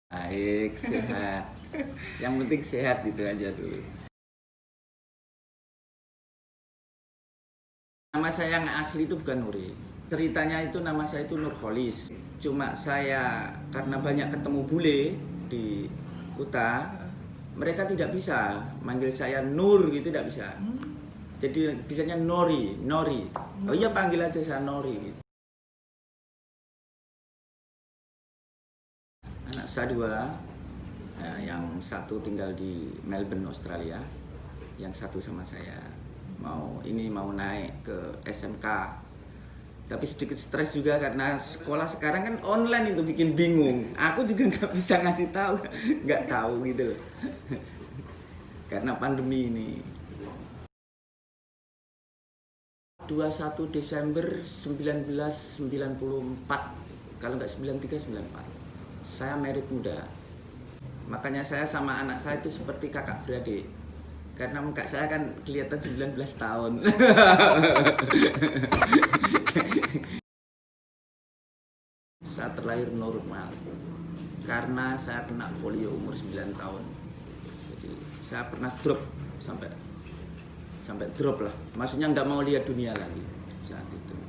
Baik, sehat. Yang penting sehat itu aja dulu. Nama saya yang asli itu bukan Nuri. Ceritanya itu nama saya itu Nurholis. Cuma saya karena banyak ketemu bule di Kuta, mereka tidak bisa manggil saya Nur gitu, tidak bisa. Jadi bisanya Nori, Nori. Oh iya, panggil aja saya Nori gitu. Anak saya dua, yang satu tinggal di Melbourne, Australia, yang satu sama saya. Mau naik ke SMK, tapi sedikit stres juga karena sekolah sekarang kan online, itu bikin bingung. Aku juga nggak bisa ngasih tahu, nggak tahu gitu loh. Karena pandemi ini. 21 Desember 1994, kalau nggak 93, 94. Saya married muda. Makanya saya sama anak saya itu seperti kakak beradik. Karena muka saya kan kelihatan 19 tahun. Saya terlahir normal. Karena saya kena polio umur 9 tahun. Jadi saya pernah drop sampai drop lah. Maksudnya nggak mau lihat dunia lagi saat itu.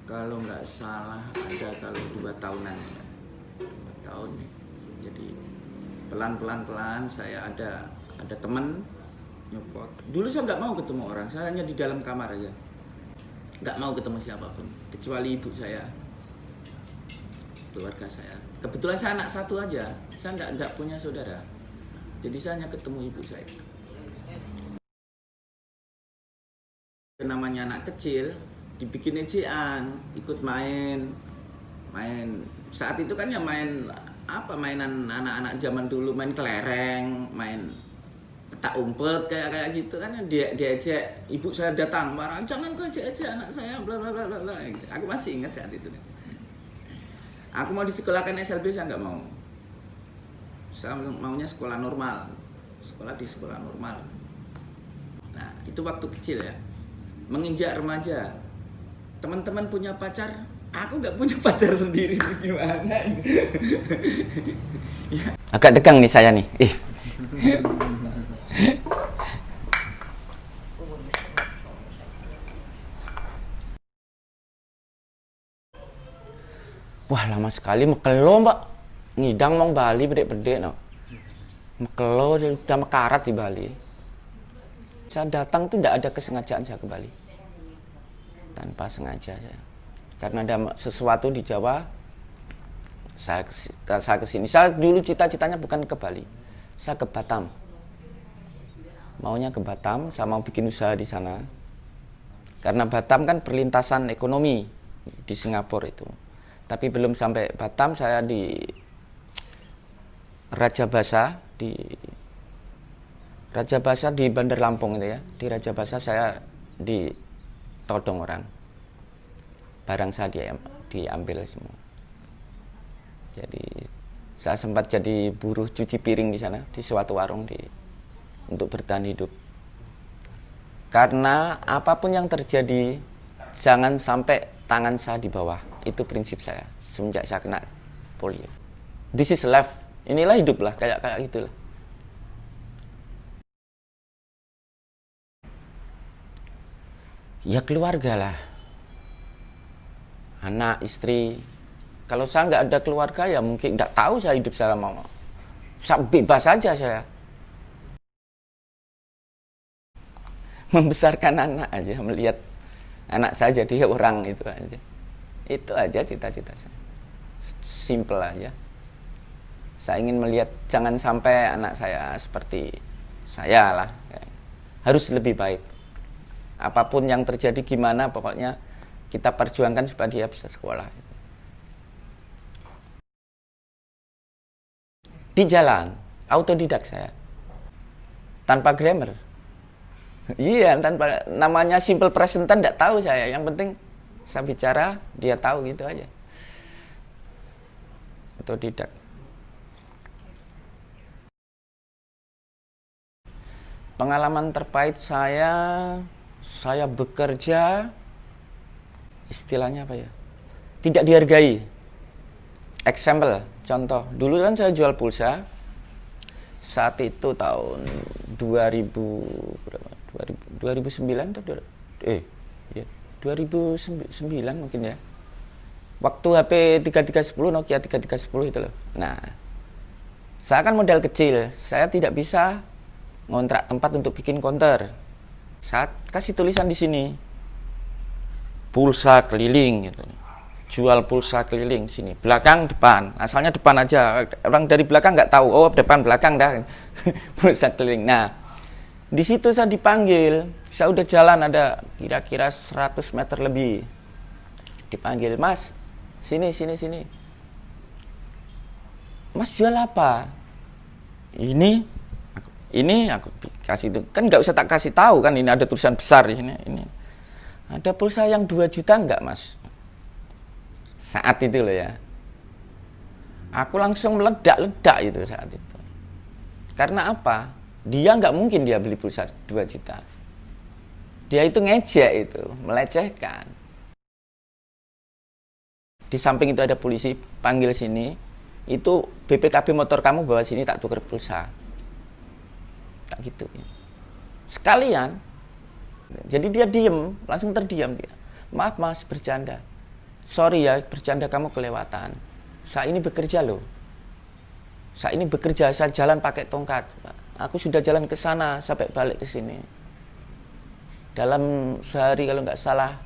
Kalau nggak salah ada kalau 2 tahunan. 2 tahun nih. Jadi pelan saya ada teman nyopot. Dulu saya nggak mau ketemu orang, saya hanya di dalam kamar aja, nggak mau ketemu siapapun kecuali ibu saya, keluarga saya. Kebetulan saya anak satu aja, saya nggak punya saudara, jadi saya hanya ketemu ibu saya. Namanya anak kecil dibikin ejean, ikut main saat itu kan ya mainan anak-anak zaman dulu, main kelereng, main petak umpet kayak gitu kan. Diajak, ibu saya datang marah, jangan kau ajak anak saya, bla bla bla bla. Aku masih ingat saat itu. Aku mau disekolahkan SLB, saya nggak mau. Saya maunya sekolah normal, sekolah di sekolah normal. Nah itu waktu kecil ya. Menginjak remaja, teman-teman punya pacar, aku nggak punya pacar sendiri, gimana? Ya. Agak tegang nih saya nih. Wah lama sekali mekelo mbak, ngidang mau Bali bedek-bedek no. Mekelo udah mekarat di Bali. Saya datang tuh tidak ada kesengajaan saya ke Bali, tanpa sengaja saya. Karena ada sesuatu di Jawa, saya kesini. Saya dulu cita-citanya bukan ke Bali, saya ke Batam. Maunya ke Batam, saya mau bikin usaha di sana. Karena Batam kan perlintasan ekonomi di Singapura itu. Tapi belum sampai Batam, saya di Rajabasa di Bandar Lampung itu ya. Di Rajabasa saya ditodong orang. Barang saya diambil semua. Jadi saya sempat jadi buruh cuci piring di sana, di suatu warung untuk bertahan hidup. Karena apapun yang terjadi, jangan sampai tangan saya di bawah. Itu prinsip saya semenjak saya kena polio. This is life. Inilah hidup lah, kayak gitulah. Ya keluarga lah. Anak, istri. Kalau saya nggak ada keluarga ya mungkin nggak tahu saya hidup saya mau. Saya bebas saja saya. Membesarkan anak aja, melihat anak saya jadi orang itu aja. Itu aja cita-cita saya. Simple aja. Saya ingin melihat jangan sampai anak saya seperti saya lah. Harus lebih baik. Apapun yang terjadi gimana pokoknya kita perjuangkan supaya dia bisa sekolah. Di jalan, autodidak saya. Tanpa grammar. Iya, tanpa namanya simple present tense enggak tahu saya. Yang penting saya bicara, dia tahu gitu aja. Autodidak. Pengalaman terpahit saya bekerja, istilahnya apa ya? Tidak dihargai. Example, contoh, dulu kan saya jual pulsa. Saat itu tahun 2009 atau 2009 mungkin ya. Waktu HP 3310, Nokia 3310 itu loh. Nah, saya kan modal kecil, saya tidak bisa ngontrak tempat untuk bikin counter. Saya kasih tulisan di sini, pulsa keliling gitu. Jual pulsa keliling sini, belakang depan, asalnya depan aja, orang dari belakang nggak tahu, oh depan belakang dah. Pulsa keliling. Nah, di situ saya dipanggil, saya udah jalan ada kira-kira 100 meter lebih, dipanggil, Mas, sini, Mas jual apa? Ini aku kasih itu, kan nggak usah tak kasih tahu kan, ini ada tulisan besar di sini, ini ada pulsa yang 2 juta nggak, Mas? Saat itu loh ya, aku langsung meledak-ledak itu saat itu. Karena apa? Dia nggak mungkin dia beli pulsa 2 juta. Dia itu ngejek itu, melecehkan. Di samping itu ada polisi, panggil sini, itu BPKB motor kamu bawa sini tak tuker pulsa. Tak gitu. Sekalian. Jadi dia diem, langsung terdiam dia. Maaf Mas, bercanda. Sorry ya, bercanda kamu kelewatan. Saya ini bekerja loh. Saya ini bekerja, saya jalan pakai tongkat. Aku sudah jalan ke sana sampai balik ke sini. Dalam sehari kalau nggak salah,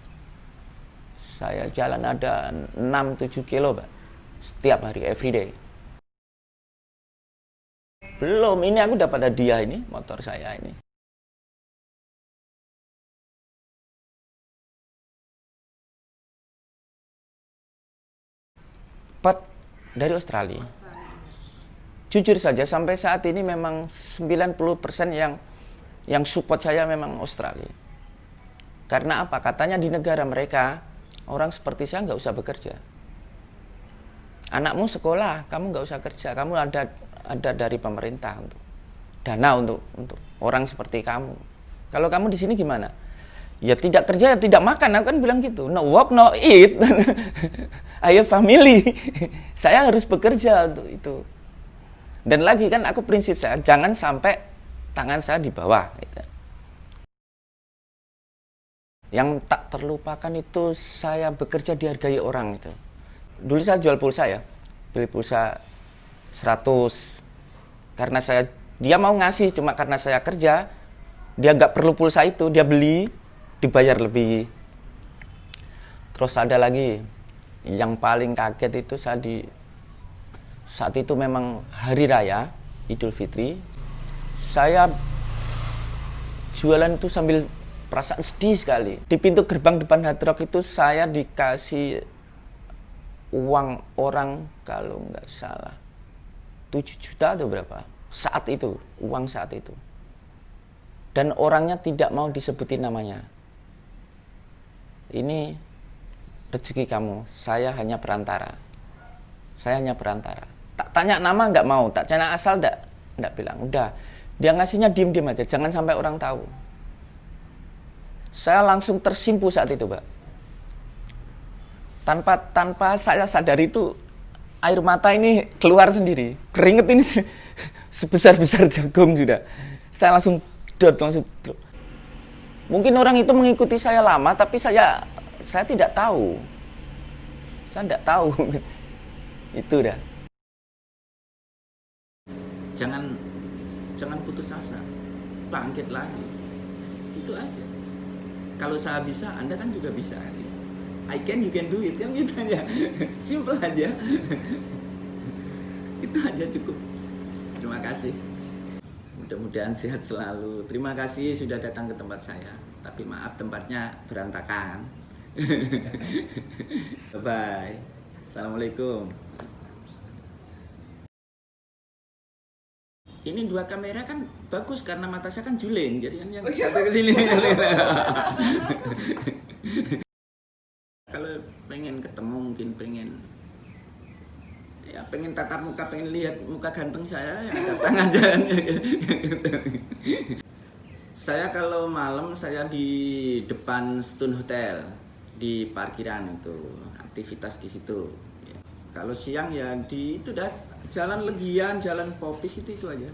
saya jalan ada 6-7 kilo, Pak. Setiap hari, everyday. Belum, ini aku dapat hadiah ini, motor saya ini. Dari Australia. Jujur saja sampai saat ini memang 90% yang support saya memang Australia. Karena apa? Katanya di negara mereka orang seperti saya nggak usah bekerja. Anakmu sekolah, kamu nggak usah kerja, kamu ada dari pemerintah untuk dana untuk orang seperti kamu. Kalau kamu di sini gimana? Ya tidak kerja, ya tidak makan. Aku kan bilang gitu. No work, no eat. Ayo family. Saya harus bekerja untuk itu. Dan lagi kan aku prinsip saya, jangan sampai tangan saya di bawah. Gitu. Yang tak terlupakan itu saya bekerja dihargai orang itu. Dulu saya jual pulsa ya. Beli pulsa 100. Karena dia mau ngasih cuma karena saya kerja. Dia nggak perlu pulsa itu, dia beli. Dibayar lebih. Terus ada lagi yang paling kaget itu saat itu memang hari raya Idul Fitri. Saya jualan itu sambil perasaan sedih sekali. Di pintu gerbang depan Hard Rock itu saya dikasih uang orang kalau nggak salah 7 juta atau berapa saat itu, uang saat itu. Dan orangnya tidak mau disebutin namanya. Ini rezeki kamu, saya hanya perantara. Tak tanya nama nggak mau, tak tanya asal nggak bilang. Udah, dia ngasihnya diem aja, jangan sampai orang tahu. Saya langsung tersimpu saat itu, Pak. tanpa saya sadari itu air mata ini keluar sendiri, keringet ini sebesar-besar jagung sudah. Saya langsung drop. Mungkin orang itu mengikuti saya lama, tapi saya tidak tahu. Saya tidak tahu. Itu dah. Jangan putus asa, bangkit lagi. Itu aja. Kalau saya bisa, Anda kan juga bisa. I can, you can do it, kan gitu aja. Simple aja. Itu aja cukup. Terima kasih. Mudah-mudahan sehat selalu. Terima kasih sudah datang ke tempat saya. Tapi maaf tempatnya berantakan. Bye. Assalamualaikum. Ini 2 kamera kan bagus karena mata saya kan juling, jadi kan yang satu ke sini. Kalau pengen ketemu, mungkin pengen tatap muka, pengen lihat muka ganteng saya, ya datang aja. Saya kalau malam saya di depan Stone Hotel di parkiran itu, aktivitas di situ. Kalau siang ya di itu dah jalan Legian, jalan Popis itu aja.